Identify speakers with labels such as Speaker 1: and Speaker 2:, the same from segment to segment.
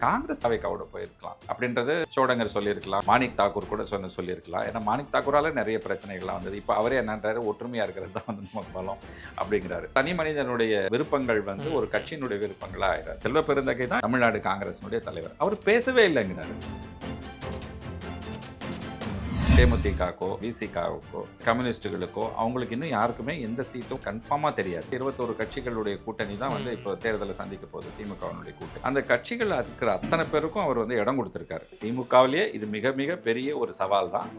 Speaker 1: காங்கிரஸ் அவைக்காவோட போயிருக்கலாம் அப்படின்றது சோடங்கர் சொல்லியிருக்கலாம், மாணிக் தாக்கூர் கூட சொல்லியிருக்கலாம். ஏன்னா மாணிக் தாக்கூரால நிறைய பிரச்சனைகள்லாம் வந்தது. இப்போ அவரே என்னன்றாரு, ஒற்றுமையா இருக்கிறது தான் வந்து நமக்கு பலம் அப்படிங்கிறாரு. தனி மனிதனுடைய விருப்பங்கள் வந்து ஒரு கட்சியினுடைய விருப்பங்களா ஆயிடாரு. செல்வ பெருந்தகை தான் தமிழ்நாடு காங்கிரசினுடைய தலைவர். அவர் பேசவே இல்லைங்கிறாரு. தேமுதிகக்கோ விசிகாவுக்கோ கம்யூனிஸ்டுகளுக்கோ அவங்களுக்கு இன்னும் யாருக்குமே எந்த சீட்டும் கன்ஃபார்மா தெரியாது. 21 கட்சிகளுடைய கூட்டணி தான் வந்து இப்போ தேர்தலை சந்திக்க போகுது, திமுகவினுடைய கூட்டணி. அந்த கட்சிகள் இருக்கிற அத்தனை பேருக்கும் அவர் வந்து இடம் கொடுத்திருக்காரு. திமுகவிலேயே இது மிக மிக பெரிய ஒரு சவால் தான்.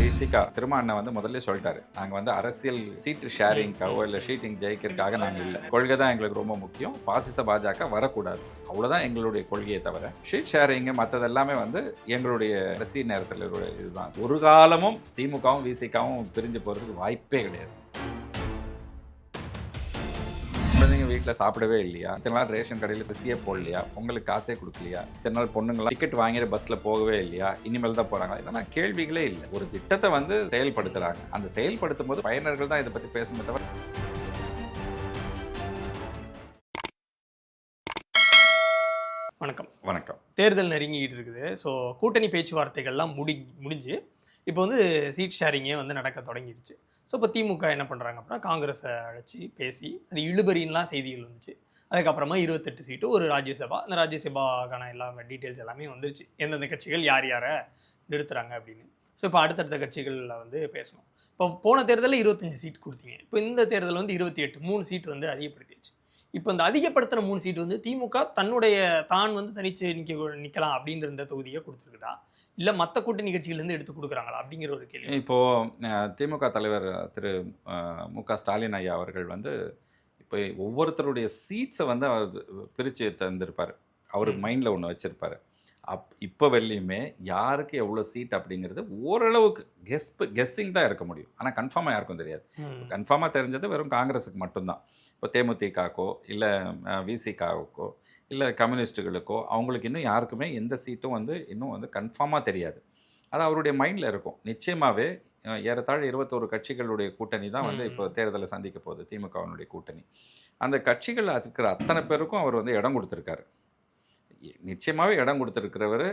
Speaker 1: விசிகா திருமாவளவன் வந்து முதல்ல சொல்லிட்டாரு, நாங்கள் வந்து அரசியல் சீட்டு ஷேரிங்காவோ இல்லை ஷீட்டிங் ஜெயிக்கிறதுக்காக நாங்கள் இல்லை, கொள்கை தான் எங்களுக்கு ரொம்ப முக்கியம், பாசிச பாஜக வரக்கூடாது, அவ்வளோதான் எங்களுடைய கொள்கையை தவிர ஷீட் ஷேரிங்கு மற்றது எல்லாமே வந்து எங்களுடைய அரசியல் நேரத்தில் இதுதான். ஒரு காலமும் திமுகவும் விசிகாவும் பிரிஞ்சு போகிறதுக்கு வாய்ப்பே கிடையாது. குழந்தைங்க வீட்டில் சாப்பிடவே இல்லையா, இத்தனை நாள் ரேஷன் கடையில் பிசியே போடலையா, பொங்கலுக்கு காசே கொடுக்கலையா, இத்தனை நாள் பொண்ணுங்களாம் டிக்கெட் வாங்கிற பஸ்ஸில் போகவே இல்லையா, இனிமேல் தான் போகிறாங்க, இதெல்லாம் கேள்விகளே இல்லை. ஒரு திட்டத்தை வந்து செயல்படுத்துகிறாங்க. அந்த செயல்படுத்தும் போது பயனர்கள் தான் இதை பற்றி பேசுமே தவிர.
Speaker 2: வணக்கம்.
Speaker 1: வணக்கம்.
Speaker 2: தேர்தல் நெருங்கிட்டு இருக்குது. ஸோ கூட்டணி பேச்சுவார்த்தைகள்லாம் முடிஞ்சு இப்போ வந்து சீட் ஷேரிங்கே வந்து நடக்க தொடங்கிடுச்சு. ஸோ இப்போ திமுக என்ன பண்ணுறாங்க அப்படின்னா, காங்கிரஸை அழைச்சி பேசி அது இழுபறின்லாம் செய்திகள் வந்துச்சு. அதுக்கப்புறமா 28 சீட்டு ஒரு ராஜ்யசபா, அந்த ராஜ்யசபாக்கான எல்லா டீட்டெயில்ஸ் எல்லாமே வந்துருச்சு, எந்தெந்த கட்சிகள் யார் யாரை நிறுத்துறாங்க அப்படின்னு. ஸோ இப்போ அடுத்தடுத்த கட்சிகளில் வந்து பேசணும். இப்போ போன தேர்தலில் 25 சீட் கொடுத்தீங்க, இப்போ இந்த தேர்தலில் வந்து 28, 3 சீட் வந்து அதிகப்படுத்திடுச்சு. இப்போ இந்த அதிகப்படுத்துகிற 3 சீட் வந்து திமுக தான் வந்து தனிச்சு நிற்கலாம் அப்படின்ற இந்த தொகுதியை கொடுத்துருக்குதா, இல்லை மற்ற கூட்டணி கட்சிகள்லேருந்து எடுத்து கொடுக்குறாங்களா அப்படிங்கிற ஒரு கேள்வி.
Speaker 1: இப்போது திமுக தலைவர் திரு மு.க. ஸ்டாலின் ஐயா அவர்கள் வந்து இப்போ ஒவ்வொருத்தருடைய சீட்ஸை வந்து அவர் பிரித்து தந்திருப்பார். அவர் மைண்டில் ஒன்று வச்சுருப்பார். இப்போ வெளியுமே யாருக்கு எவ்வளோ சீட் அப்படிங்கிறது ஓரளவுக்கு கெஸ்ஸிங் தான் இருக்க முடியும். ஆனால் கன்ஃபார்மாக யாருக்கும் தெரியாது. கன்ஃபார்மாக தெரிஞ்சது வெறும் காங்கிரஸுக்கு மட்டும்தான். இப்போ தேமுதிகக்கோ இல்லை விசிகாவுக்கோ இல்லை கம்யூனிஸ்டுகளுக்கோ அவங்களுக்கு இன்னும் யாருக்குமே எந்த சீட்டும் வந்து இன்னும் வந்து கன்ஃபார்மாக தெரியாது. அது அவருடைய மைண்டில் இருக்கும். நிச்சயமாகவே ஏறத்தாழ 21 கட்சிகளுடைய கூட்டணி தான் வந்து இப்போ தேர்தலை சந்திக்க போகுது, திமுகவினுடைய கூட்டணி. அந்த கட்சிகள் இருக்கிற அத்தனை பேருக்கும் அவர் வந்து இடம் கொடுத்துருக்காரு. நிச்சயமாகவே இடம் கொடுத்துருக்கிறவர்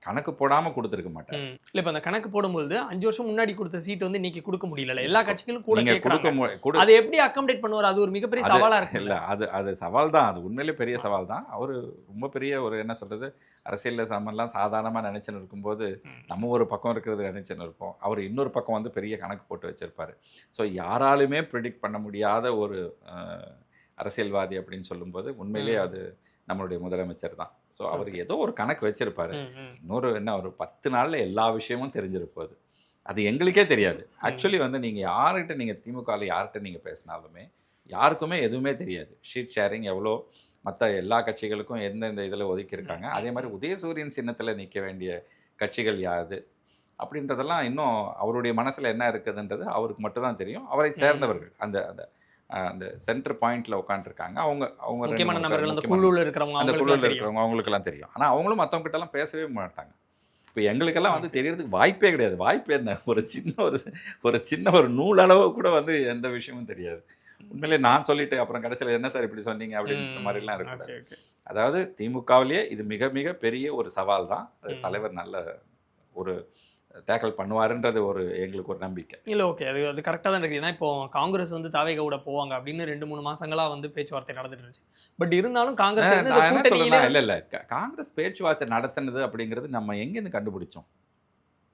Speaker 1: கணக்கு போடாமல் கொடுத்துருக்க மாட்டார்.
Speaker 2: இல்லை, இப்போ அந்த கணக்கு போடும்போது 5 வருஷம் முன்னாடி கொடுத்த சீட் வந்து இன்னைக்கு கொடுக்க முடியல, எல்லா கட்சிகளும் கூட கேட்கறாங்க. அதை எப்படி அகாமடேட் பண்ணுவார்? அது ஒரு மிகப்பெரிய சவாலாக இருக்கு.
Speaker 1: இல்லை, அது சவால் தான். அது உண்மையிலே பெரிய சவால் தான். அவர் ரொம்ப பெரிய ஒரு என்ன சொல்கிறது, அரசியலில் சமெல்லாம் சாதாரணமாக நினச்சின்னு இருக்கும்போது நம்ம ஒரு பக்கம் இருக்கிறது நினச்சின்னு இருப்போம். அவர் இன்னொரு பக்கம் வந்து பெரிய கணக்கு போட்டு வச்சுருப்பார். ஸோ யாராலுமே ப்ரிடிக்ட் பண்ண முடியாத ஒரு அரசியல்வாதி அப்படின்னு சொல்லும்போது உண்மையிலே அது நம்மளுடைய முதலமைச்சர் தான். ஸோ அவருக்கு ஏதோ ஒரு கணக்கு வச்சிருப்பாரு. இன்னொரு என்ன ஒரு 10 நாளில் எல்லா விஷயமும் தெரிஞ்சிருப்போது. அது எங்களுக்கே தெரியாது. ஆக்சுவலி வந்து நீங்கள் யார்கிட்ட நீங்கள் திமுகவில் யார்கிட்ட நீங்கள் பேசினாலுமே யாருக்குமே எதுவுமே தெரியாது. ஷீட் ஷேரிங் எவ்வளோ, மற்ற எல்லா கட்சிகளுக்கும் எந்தெந்த இதில் ஒதுக்கியிருக்காங்க, அதே மாதிரி உதயசூரியன் சின்னத்தில் நிற்க வேண்டிய கட்சிகள் யாது அப்படின்றதெல்லாம் இன்னும் அவருடைய மனசில் என்ன இருக்குதுன்றது அவருக்கு மட்டும்தான் தெரியும். அவரை சேர்ந்தவர்கள் அந்த அந்த அந்த சென்டர் பாயிண்ட்ல உட்காந்துருக்காங்க. அவங்க
Speaker 2: முக்கியமான நபர்கள், அந்த குழுவில் இருக்கிறவங்க
Speaker 1: அவங்களுக்கெல்லாம் தெரியும். ஆனால் அவங்களும் மற்றவங்க கிட்டலாம் பேசவே மாட்டாங்க. இப்போ எங்களுக்கெல்லாம் வந்து தெரியறதுக்கு வாய்ப்பே கிடையாது. வாய்ப்பே என்ன, ஒரு சின்ன ஒரு நூலளவு கூட வந்து எந்த விஷயமும் தெரியாது. உண்மையிலே நான் சொல்லிட்டு அப்புறம் கடைசியில் என்ன சார் இப்படி சொன்னீங்க அப்படின்ற மாதிரிலாம் இருக்கக்கூடாது. அதாவது திமுகவிலேயே இது மிக மிக பெரிய ஒரு சவால் தான். தலைவர் நல்ல ஒரு டேக்கிள் பண்ணுவாருன்றது ஒரு எங்களுக்கு ஒரு நம்பிக்கை.
Speaker 2: இல்லை, ஓகே, அது கரெக்டாக தான் இருக்குது. ஏன்னா இப்போ காங்கிரஸ் வந்து தாவேகா கூட போவாங்க அப்படின்னு 2-3 மாசங்களாக வந்து பேச்சுவார்த்தை நடந்துட்டு இருந்துச்சு. பட் இருந்தாலும் காங்கிரஸ்
Speaker 1: இல்லை காங்கிரஸ் பேச்சுவார்த்தை நடத்தினது அப்படிங்கிறது நம்ம எங்கேருந்து கண்டுபிடிச்சோம்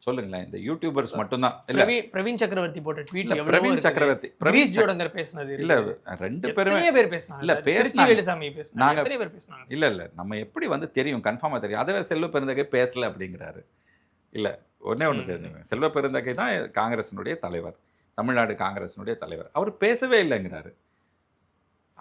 Speaker 1: சொல்லுங்களேன். இந்த யூடியூபர்ஸ் மட்டும்தான். இல்ல,
Speaker 2: பிரவீன் சக்கரவர்த்தி போட்ட ட்வீட்,
Speaker 1: பிரவீன் சக்கரவர்த்தி,
Speaker 2: பிரவீன் ஜோடங்கர் பேசினது,
Speaker 1: இல்ல 2 பேர் பேசினாங்க. இல்ல
Speaker 2: வேலுசாமி பேசினாங்க,
Speaker 1: நிறைய பேர் பேசினாங்க. இல்ல நம்ம எப்படி வந்து தெரியும், கன்ஃபார்மா தெரியும். அதே செல்வ பெருந்தகை பேசல அப்படிங்கிறாரு. இல்லை, ஒன்று தெரிஞ்சுங்க, செல்வ பெருந்தகை தான் காங்கிரஸினுடைய தலைவர், தமிழ்நாடு காங்கிரஸினுடைய தலைவர். அவர் பேசவே இல்லைங்கிறாரு.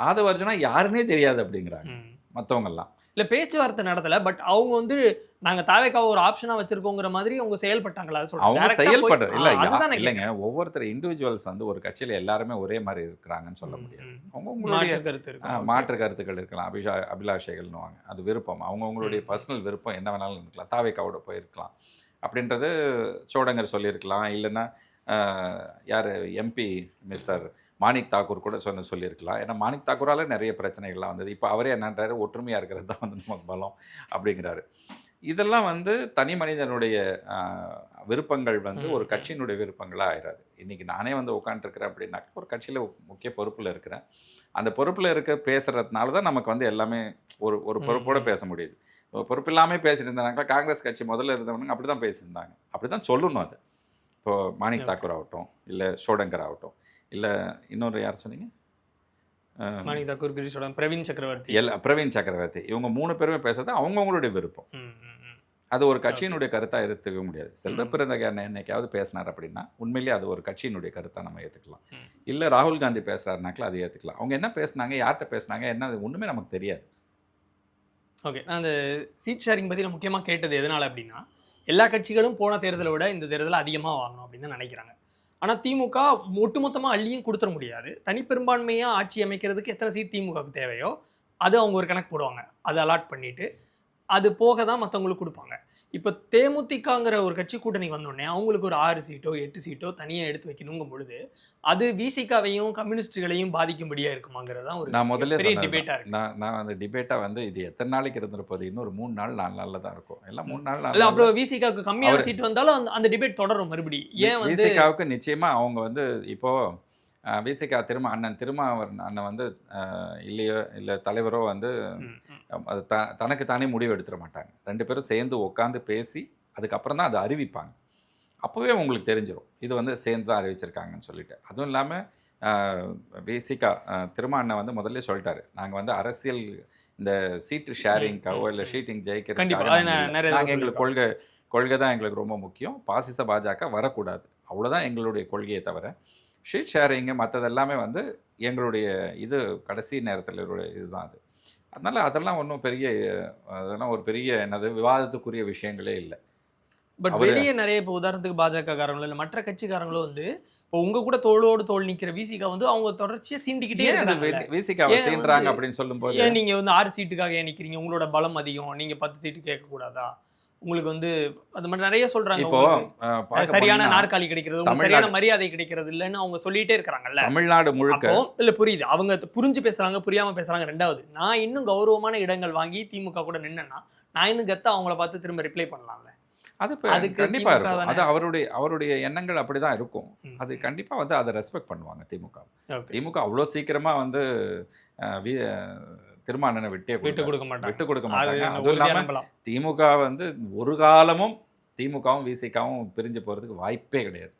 Speaker 1: ஆதவ அர்ஜுனா யாருன்னே தெரியாது அப்படிங்கிறாங்க மற்றவங்கெல்லாம்.
Speaker 2: இல்லை, பேச்சுவார்த்தை நடத்தலை, பட் அவங்க வந்து நாங்கள் தாவேக்காவை ஒரு ஆப்ஷனாக வச்சிருக்கோங்கிற மாதிரி அவங்க செயல்பட்டாங்களா?
Speaker 1: அவங்க செயல்படுறது இல்லை, இல்லைங்க. ஒவ்வொருத்தர் இண்டிவிஜுவல்ஸ் வந்து ஒரு கட்சியில் எல்லாருமே ஒரே மாதிரி இருக்கிறாங்கன்னு சொல்ல முடியாது. அவங்கவுங்களுடைய மாற்று கருத்துக்கள் இருக்கலாம், அபிலாஷைகள்னுவாங்க, அது விருப்பம், அவங்கவுங்களுடைய பர்சனல் விருப்பம் என்ன வேணாலும் இருக்கலாம். தாவேக்காவோட போயிருக்கலாம் அப்படின்றது சோடங்கர் சொல்லியிருக்கலாம். இல்லைன்னா யார் எம்பி மிஸ்டர் மாணிக் தாக்கூர் கூட சொல்லியிருக்கலாம். ஏன்னா மாணிக் தாக்கூரால் நிறைய பிரச்சனைகள்லாம் வந்தது. இப்போ அவரே என்னன்றாரு, ஒற்றுமையாக இருக்கிறது தான் வந்து நமக்கு பலம் அப்படிங்கிறாரு. இதெல்லாம் வந்து தனி மனிதனுடைய விருப்பங்கள் வந்து ஒரு கட்சியினுடைய விருப்பங்களாக ஆயிடாது. இன்றைக்கி நானே வந்து உட்காந்துருக்கிறேன் அப்படின்னா ஒரு கட்சியில் முக்கிய பொறுப்பில் இருக்கிறேன். அந்த பொறுப்பில் பேசுகிறதுனால தான் நமக்கு வந்து எல்லாமே ஒரு பொறுப்போடு பேச முடியுது. பொறுப்பு இல்லாமல் பேசிட்டு இருந்தாங்க. காங்கிரஸ் கட்சி முதல்ல இருந்தவனுங்க அப்படி தான் பேசியிருந்தாங்க. அப்படி தான் சொல்லணும். அது இப்போது மாணிக் தாக்கூர் ஆகட்டும், இல்லை ஷோடங்கர் ஆகட்டும், இல்லை இன்னொரு யார் சொன்னீங்க,
Speaker 2: மாணிக் தாக்கூர், கிரீஷோடன், பிரவீன் சக்கரவர்த்தி,
Speaker 1: பிரவீன் சக்கரவர்த்தி, இவங்க 3 பேருமே பேசுறது அவங்கவுங்களுடைய விருப்பம். அது ஒரு கட்சியினுடைய கருத்தாக எடுத்துக்க முடியாது. செல்வப்பிறந்தகை என்னைக்காவது பேசினார் அப்படின்னா உண்மையிலேயே அது ஒரு கட்சியினுடைய கருத்தாக நம்ம ஏற்றுக்கலாம். இல்லை ராகுல் காந்தி பேசுகிறாருனாக்கில் அதை ஏற்றுக்கலாம். அவங்க என்ன பேசுனாங்க, யார்கிட்ட பேசுனாங்க, என்ன ஒன்றுமே நமக்கு தெரியாது.
Speaker 2: ஓகே, நான் அந்த சீட் ஷேரிங் பற்றி நான் முக்கியமாக கேட்டது எதனால் அப்படின்னா, எல்லா கட்சிகளும் போன தேர்தலை விட இந்த தேர்தலை அதிகமாக வாங்கணும் அப்படின்னு தான் நினைக்கிறாங்க. ஆனால் திமுக ஒட்டுமொத்தமாக அள்ளியும் கொடுத்துட முடியாது. தனிப்பெரும்பான்மையாக ஆட்சி அமைக்கிறதுக்கு எத்தனை சீட் திமுகவுக்கு தேவையோ அது அவங்க ஒரு கணக்கு போடுவாங்க. அதை அலாட் பண்ணிவிட்டு அது போக தான் மற்றவங்களுக்கு கொடுப்பாங்க. இப்போ தேமுதிகங்கிற ஒரு கட்சி கூட்டணி வந்தோடனே அவங்களுக்கு ஒரு 6 சீட்டோ 8 சீட்டோ தனியாக எடுத்து வைக்கணுங்கும் பொழுது அது விசிகாவையும் கம்யூனிஸ்டுகளையும் பாதிக்கும்படியாக இருக்குமாங்கிறது தான் ஒரு
Speaker 1: நான் முதல்ல
Speaker 2: பெரிய டிபேட்டாக இருக்கு.
Speaker 1: நான் அந்த டிபேட்டாக வந்து இது எத்தனை நாளைக்கு இருந்திருப்போது, இன்னொரு 3 நாள் 4 நாளில் தான் இருக்கும். எல்லாம் 3 நாள்
Speaker 2: இல்லை, அப்புறம் விசிகாவுக்கு கம்மியான சீட் வந்தாலும் அந்த டிபேட் தொடரும் மறுபடியும். ஏன் வந்து
Speaker 1: விசிகாவுக்கு நிச்சயமாக அவங்க வந்து இப்போது விசிகா அண்ணன் அண்ணன் வந்து இல்லையோ இல்லை தலைவரோ வந்து தனக்கு தானே முடிவு எடுத்துட மாட்டாங்க. 2 பேரும் சேர்ந்து உட்காந்து பேசி அதுக்கப்புறம் தான் அதை அறிவிப்பாங்க. அப்போவே உங்களுக்கு தெரிஞ்சிடும் இது வந்து சேர்ந்து தான் அறிவிச்சிருக்காங்கன்னு சொல்லிட்டு. அதுவும் இல்லாமல் விசிகா அண்ணன் வந்து முதல்ல சொல்லிட்டாரு, நாங்கள் வந்து அரசியல் இந்த சீட்டு ஷேரிங்காவோ இல்லை ஷீட்டிங் ஜெயிக்கிறதுக்காக நாங்கள் எங்களுக்கு கொள்கை தான் எங்களுக்கு ரொம்ப முக்கியம். பாசிச பாஜக வரக்கூடாது, அவ்வளோதான் எங்களுடைய கொள்கையை தவிர ஷீட் ஷேரிங்கு மற்றது எல்லாமே வந்து எங்களுடைய இது கடைசி நேரத்தில் இதுதான் அது. அதனால் அதெல்லாம் ஒன்றும் அதெல்லாம் ஒரு பெரிய என்னது விவாதத்துக்குரிய விஷயங்களே இல்லை.
Speaker 2: பட் வெளியே நிறைய இப்போ உதாரணத்துக்கு பாஜக காரங்களோ இல்லை மற்ற கட்சிக்காரங்களோ வந்து இப்போ உங்க கூட தோளோடு தோள் நிற்கிற விசிகா வந்து அவங்க தொடர்ச்சியாக சீண்டிக்கிட்டே இருக்காங்க.
Speaker 1: விசிகா சீண்டுறாங்க அப்படின்னு சொல்லும்போது
Speaker 2: ஏன் நீங்கள் வந்து 6 சீட்டுக்காக ஏன் நிற்கிறீங்க, உங்களோட பலம் அதிகம், நீங்கள் 10 சீட்டு கேட்கக்கூடாதா, உங்களுக்கு வந்து அது மாதிரி நிறைய சொல்றாங்க. இப்போ சரியான நாற்காலி கிடைக்கிறது, சரியான மரியாதை கிடைக்கிறது இல்லைன்னு அவங்க சொல்லிட்டே இருக்கிறாங்கல்ல
Speaker 1: தமிழ்நாடு முழுக்க.
Speaker 2: இல்ல புரியுது, அவங்க புரிஞ்சு பேசுறாங்க, புரியாம பேசுறாங்க. 2வது, நான் இன்னும் கௌரவமான இடங்கள் வாங்கி திமுக கூட நின்னா நான் இன்னும் கெத்தா அவங்கள பார்த்து திரும்ப ரிப்ளை பண்ணலாம்ல.
Speaker 1: அது கண்டிப்பா இருக்கும். அது அவருடைய எண்ணங்கள் அப்படிதான் இருக்கும். அது கண்டிப்பா வந்து அதை ரெஸ்பெக்ட் பண்ணுவாங்க திமுக. அவ்வளோ சீக்கிரமா வந்து திருமாவளவனை விட்டு கொடுக்க மாட்டாங்க. அதுவும் இல்லாமல் திமுக வந்து ஒரு காலமும் திமுகவும் விசிகாவும் பிரிஞ்சு போறதுக்கு வாய்ப்பே கிடையாது.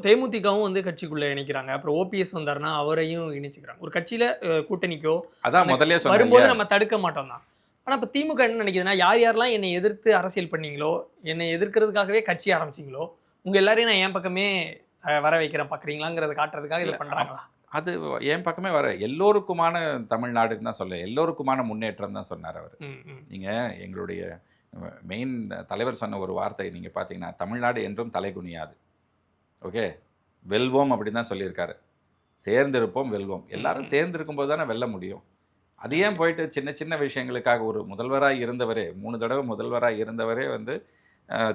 Speaker 2: தேமுதிகவும் வந்து கட்சிக்குள்ள இணைக்கிறாங்க. அப்புறம் ஓபிஎஸ் வந்தாருன்னா அவரையும் இணைச்சிக்கிறாங்க. ஒரு கட்சியில கூட்டணிக்கோ
Speaker 1: அதான் முதல்ல
Speaker 2: வரும்போது நம்ம தடுக்க மாட்டோம் தான். ஆனா இப்ப திமுக என்ன நினைக்குதுன்னா, யாரெல்லாம் என்னை எதிர்த்து அரசியல் பண்ணீங்களோ, என்னை எதிர்க்கிறதுக்காகவே கட்சி ஆரம்பிச்சிங்களோ, உங்க எல்லாரையும் நான் என் பக்கமே வர வைக்கிறேன் பாக்குறீங்களாங்கிறத காட்டுறதுக்காக இதை பண்றாங்களா?
Speaker 1: அது என் பக்கமே வர எல்லோருக்குமான தமிழ்நாடுன்னு தான் சொல்ல, எல்லோருக்குமான முன்னேற்றம் தான் சொன்னார் அவர். நீங்கள் எங்களுடைய மெயின் தலைவர் சொன்ன ஒரு வார்த்தை நீங்கள் பார்த்தீங்கன்னா, தமிழ்நாடு என்றும் தலைகுனியாது. ஓகே, வெல்வோம் அப்படின்னு தான் சொல்லியிருக்காரு. சேர்ந்திருப்போம் வெல்வோம். எல்லாரும் சேர்ந்து இருக்கும்போது தானே வெல்ல முடியும். அது ஏன் போயிட்டு சின்ன சின்ன விஷயங்களுக்காக ஒரு முதல்வராக இருந்தவரே 3 தடவை முதல்வராக இருந்தவரே வந்து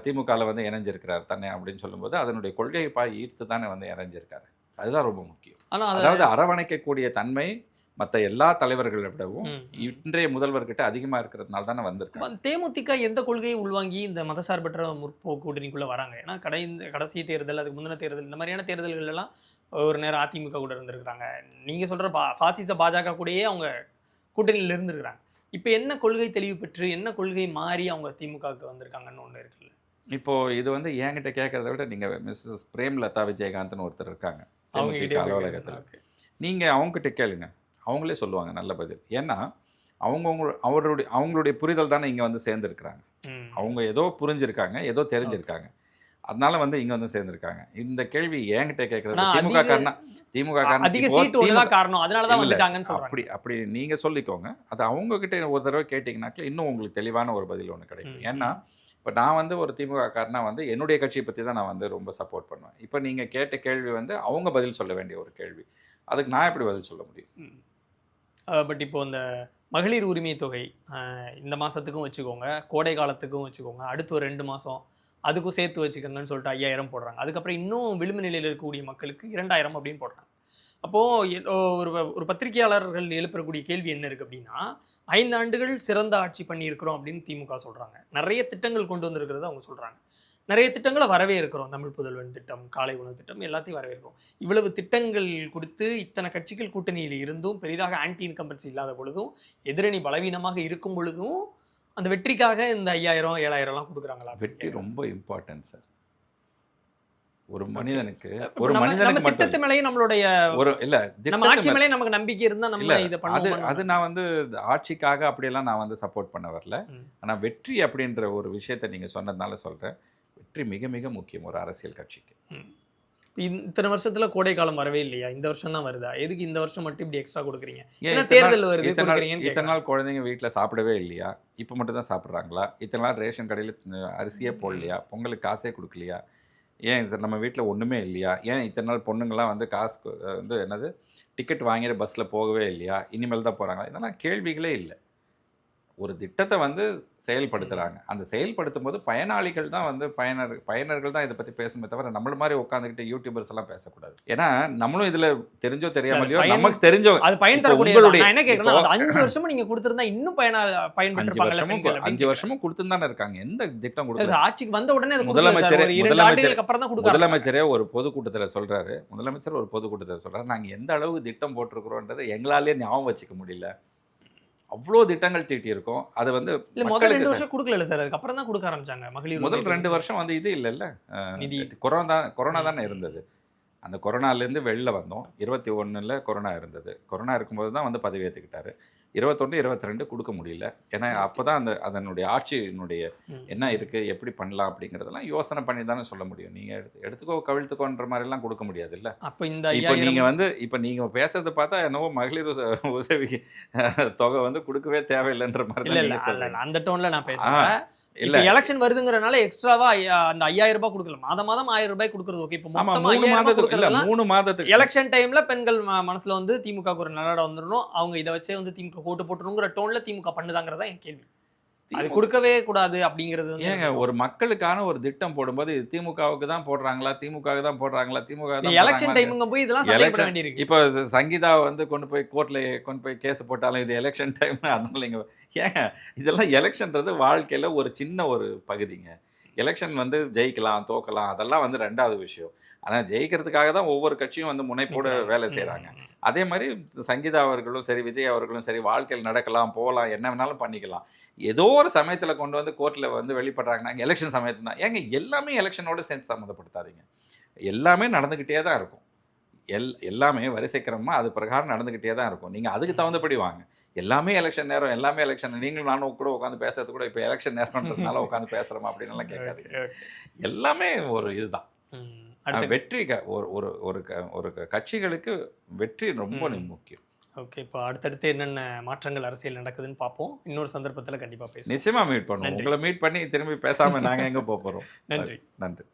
Speaker 1: திமுகவில் வந்து இணைஞ்சிருக்கிறார் தன்னை அப்படின்னு சொல்லும்போது அதனுடைய கொள்கையை ஈர்த்து தானே வந்து இணைஞ்சிருக்காரு. அதுதான் ரொம்ப முக்கியம். அதாவது அரவணைக்கக்கூடிய தன்மை மற்ற எல்லா தலைவர்களை விடவும் இன்றைய முதல்வர்கிட்ட அதிகமாக இருக்கிறதுனால தானே வந்திருக்காங்க.
Speaker 2: தேமுதிக எந்த கொள்கையை உள்வாங்கி இந்த மதசார்பற்ற முற்போக்கு கூட்டணிக்குள்ளே வராங்க? ஏன்னா கடைசி தேர்தல், அதுக்கு முந்தின தேர்தல், இந்த மாதிரியான தேர்தல்கள் எல்லாம் ஒரு நேரம் அதிமுக கூட இருந்திருக்கிறாங்க. நீங்கள் சொல்கிற பாசிச பாஜக கூடயே அவங்க கூட்டணியில் இருந்திருக்கிறாங்க. இப்போ என்ன கொள்கை தெளிவு பெற்று என்ன கொள்கை மாறி அவங்க திமுகவுக்கு வந்திருக்காங்கன்னு ஒன்று இருக்குல்ல.
Speaker 1: இப்போது இது வந்து என்கிட்ட கேட்குறத விட நீங்கள் மிஸ்ஸஸ் பிரேம்லதா விஜயகாந்த்னு ஒருத்தர் இருக்காங்க தேமுதிக அலுவலகத்தில், நீங்கள் அவங்ககிட்ட கேளுங்க, அவங்களே சொல்லுவாங்க நல்ல பதில். ஏன்னா அவங்களுடைய புரிதல் தானே இங்கே வந்து சேர்ந்துருக்குறாங்க. அவங்க ஏதோ புரிஞ்சிருக்காங்க, ஏதோ தெரிஞ்சிருக்காங்க, அதனால வந்து இங்கே வந்து சேர்ந்துருக்காங்க. இந்த கேள்வி என்கிட்ட கேட்குறது திமுக அப்படி நீங்கள் சொல்லிக்கோங்க. அது அவங்கக்கிட்ட ஒரு தடவை கேட்டிங்கனாக்கில் இன்னும் உங்களுக்கு தெளிவான ஒரு பதில் ஒன்று கிடைக்கும். ஏன்னா இப்போ நான் வந்து ஒரு திமுக காரனா வந்து என்னுடைய கட்சியை பற்றி தான் நான் வந்து ரொம்ப சப்போர்ட் பண்ணுவேன். இப்போ நீங்கள் கேட்ட கேள்வி வந்து அவங்க பதில் சொல்ல வேண்டிய ஒரு கேள்வி, அதுக்கு நான் எப்படி பதில் சொல்ல முடியும்?
Speaker 2: பட் இப்போது இந்த மகளிர் உரிமை தொகை இந்த மாதத்துக்கும் வச்சுக்கோங்க, கோடை காலத்துக்கும் வச்சுக்கோங்க, அடுத்து ஒரு 2 மாதம் அதுக்கும் சேர்த்து வச்சுக்கோங்கன்னு சொல்லிட்டு 5000 போடுறாங்க. அதுக்கப்புறம் இன்னும் விளிம்பு நிலையில் இருக்கக்கூடிய மக்களுக்கு 2000 அப்படின்னு போடுறாங்க. அப்போது ஒரு பத்திரிகையாளர்கள் எழுப்பக்கூடிய கேள்வி என்ன இருக்குது அப்படின்னா, 5 ஆண்டுகள் சிறந்த ஆட்சி பண்ணியிருக்கிறோம் அப்படின்னு திமுக சொல்கிறாங்க. நிறைய திட்டங்கள் கொண்டு வந்திருக்கிறத அவங்க சொல்கிறாங்க. நிறைய திட்டங்களை வரவே இருக்கிறோம். தமிழ் புதல்வன் திட்டம், காலை உணவு திட்டம் எல்லாத்தையும் வரவேற்கிறோம். இவ்வளவு திட்டங்கள் கொடுத்து இத்தனை கட்சிகள் கூட்டணியில் இருந்தும் பெரிதாக ஆன்டி இன்கம்பன்சி இல்லாத பொழுதும் எதிரணி பலவீனமாக இருக்கும் பொழுதும் அந்த வெற்றிக்காக இந்த 5000 7000லாம் கொடுக்குறாங்களா?
Speaker 1: வெற்றி ரொம்ப இம்பார்ட்டன்ட் சார். ஒரு மனிதனுக்கு
Speaker 2: நம்ம திட்டத்து மேலேயே நம்மளுடைய
Speaker 1: இல்ல
Speaker 2: நம்ம ஆட்சி மேலே நமக்கு நம்பிக்கை இருந்தா நம்ம இதை பண்ணுவோம்.
Speaker 1: அது நான் வந்து ஆட்சிக்காக அப்படியெல்லாம் நான் வந்து சப்போர்ட் பண்ண வரல. ஆனா வெற்றி அப்படின்ற ஒரு விஷயத்தை நீங்க சொன்னதுனால சொல்றேன். வெற்றி மிக மிக முக்கியம் ஒரு அரசியல் கட்சிக்கு.
Speaker 2: இத்தனை வருஷத்துல கோடை காலம் வரவே இல்லையா? இந்த வருஷம் தான் வருதா? எதுக்கு இந்த வருஷம் மட்டும் இப்படி எக்ஸ்ட்ரா கொடுக்குறீங்க? ஏன்னா தேர்தல் வருது.
Speaker 1: இத்தனை நாள் குழந்தைங்க வீட்டுல சாப்பிடவே இல்லையா? இப்ப மட்டும் தான் சாப்பிட்றாங்களா? இத்தனை நாள் ரேஷன் கடையில அரிசியே போடலையா? பொங்கலுக்கு காசே கொடுக்கலையா? ஏன் சார் நம்ம வீட்டில் ஒன்றுமே இல்லையா? ஏன் இத்தனை நாள் பொண்ணுங்கள்லாம் வந்து காசு வந்து என்னது டிக்கெட் வாங்கிட்டு பஸ்ஸில் போகவே இல்லையா? இனிமேல் தான் போகிறாங்களா? இதெல்லாம் கேள்விகளே இல்லை. ஒரு திட்டத்தை வந்து செயல்படுத்துகிறாங்க. அந்த செயல்படுத்தும் போது பயனாளிகள் தான் வந்து பயனர்கள் தான் இதை பற்றி பேசணுமே தவிர நம்மள மாதிரி உட்காந்துக்கிட்டு யூடியூபர்ஸ் எல்லாம் பேசக்கூடாது. ஏன்னா நம்மளும் இதில் தெரிஞ்சோ தெரியாமலையோ நமக்கு தெரிஞ்சோ
Speaker 2: அது பயன் தரக்கூடிய என்ன கேட்கணும். 5 வருஷமும் நீங்கள் கொடுத்துருந்தா இன்னும் பயன்பெற்று
Speaker 1: 5 வருஷமும் கொடுத்துருந்தானே இருக்காங்க. எந்த திட்டம் கொடுத்து
Speaker 2: ஆட்சிக்கு வந்த உடனே
Speaker 1: முதலமைச்சரே ஒரு பொதுக்கூட்டத்தில் சொல்றாரு. முதலமைச்சர் ஒரு பொதுக்கூட்டத்தில் சொல்றாரு, நாங்கள் எந்த அளவுக்கு திட்டம் போட்டிருக்கிறோன்றதை எங்களாலே ஞாபகம் வச்சுக்க முடியல. அவ்வளோ திட்டங்கள் தீட்டியிருக்கோம். அது வந்து
Speaker 2: முதல் 2 வருஷம் கொடுக்கல சார், அதுக்கப்புறம் தான் கொடுக்க ஆரம்பிச்சாங்க. மகளிர்
Speaker 1: முதல் 2 வருஷம் வந்து இது இல்லைல்ல, நிதி கொரோனா தானே இருந்தது. அந்த கொரோனாலேருந்து வெளில வந்தோம். 21ல் கொரோனா இருந்தது. கொரோனா இருக்கும்போது தான் வந்து பதவி ஏற்றுக்கிட்டாரு. 21, 22 கொடுக்க முடியல. ஏன்னா அப்போ தான் அதனுடைய ஆட்சியினுடைய என்ன இருக்குது, எப்படி பண்ணலாம் அப்படிங்கிறதெல்லாம் யோசனை பண்ணி தானே சொல்ல முடியும். நீங்கள் எடுத்துக்கோ கவிழ்த்துக்கோன்ற மாதிரிலாம் கொடுக்க முடியாது இல்லை.
Speaker 2: அப்போ இந்த
Speaker 1: இப்போ நீங்கள் பேசுறதை பார்த்தா என்னவோ மகளிர் உதவி தொகை வந்து கொடுக்கவே தேவையில்லைன்ற மாதிரி
Speaker 2: இல்லை. அந்த டோனில் நான் பேசுகிறேன். இல்ல எலெக்ஷன் வருதுங்கறனால எக்ஸ்ட்ராவா அந்த 5000 ரூபாய் கொடுக்கல. மாதம் 1000 ரூபாய் கொடுக்கிறது ஓகே. இப்போ மொத்தமா
Speaker 1: 3 மாதத்துக்கு
Speaker 2: எலெக்ஷன் டைம்ல பெண்கள் மனசுல வந்து திமுக ஒரு நல்லட வந்துடணும், அவங்க இதை வச்சே வந்து திமுக ஓட்டு போட்டுருங்கிற டோன்ல திமுக பண்ணுதாங்கிறதா என் கேள்வி. அது கொடுக்கவே கூடாது அப்படிங்கிறது
Speaker 1: ஏங்க ஒரு மக்களுக்கான ஒரு திட்டம் போடும்போது திமுகவுக்கு தான் போடுறாங்களா, திமுகவுக்கு தான் போடுறாங்களா, திமுக
Speaker 2: எலெக்ஷன் டைமுங்க போய் இதெல்லாம் சண்டையிட வேண்டியிருக்கு.
Speaker 1: இப்போ சங்கீதா வந்து கொண்டு போய் கேஸ் போட்டாலும் இது எலெக்ஷன் டைம். அதனால நீங்க ஏங்க இதெல்லாம் எலெக்ஷன்றது வாழ்க்கையில ஒரு சின்ன ஒரு பகுதிங்க. எலெக்ஷன் வந்து ஜெயிக்கலாம் தோக்கலாம் அதெல்லாம் வந்து 2வது விஷயம். ஆனால் ஜெயிக்கிறதுக்காக தான் ஒவ்வொரு கட்சியும் வந்து முனைப்போடு வேலை செய்கிறாங்க. அதே மாதிரி சங்கீதா அவர்களும் சரி, விஜய் அவர்களும் சரி, வாழ்க்கையில் நடக்கலாம் போகலாம், என்ன வேணாலும் பண்ணிக்கலாம். ஏதோ ஒரு சமயத்தில் கொண்டு வந்து கோர்ட்டில் வந்து வெளிப்படுறாங்கன்னா எலெக்ஷன் சமயத்து தான். ஏங்க எல்லாமே எலெக்ஷனோட சேர்ந்து சம்மந்தப்படுத்தாதீங்க. எல்லாமே நடந்துக்கிட்டே தான் இருக்கும். எல்லாமே வரிசைக்கிரமாக அது பிரகாரம் நடந்துக்கிட்டே தான் இருக்கும். நீங்கள் அதுக்கு தகுந்தபடி வாங்க. எல்லாமே எலெக்ஷன் நேரம், எல்லாமே எலெக்ஷன், நீங்களும் நானும் கூட உட்காந்து பேசுறது கூட இப்போ எலெக்ஷன் நேரம்ன்றதுனால உட்காந்து பேசுகிறோமா அப்படின்லாம் கேட்காதீங்க. எல்லாமே ஒரு இதுதான். வெற்றி ஒரு கட்சிகளுக்கு வெற்றி ரொம்ப முக்கியம்.
Speaker 2: ஓகே, இப்போ அடுத்தடுத்து என்னென்ன மாற்றங்கள் அரசியல் நடக்குதுன்னு பார்ப்போம். இன்னொரு சந்தர்ப்பத்தில் கண்டிப்பாக பேசுவோம்.
Speaker 1: நிச்சயமாக மீட் பண்ணுவோம். உங்களை மீட் பண்ணி திரும்பி பேசாமல் நாங்கள் எங்கே போக போகிறோம்.
Speaker 2: நன்றி.
Speaker 1: நன்றி.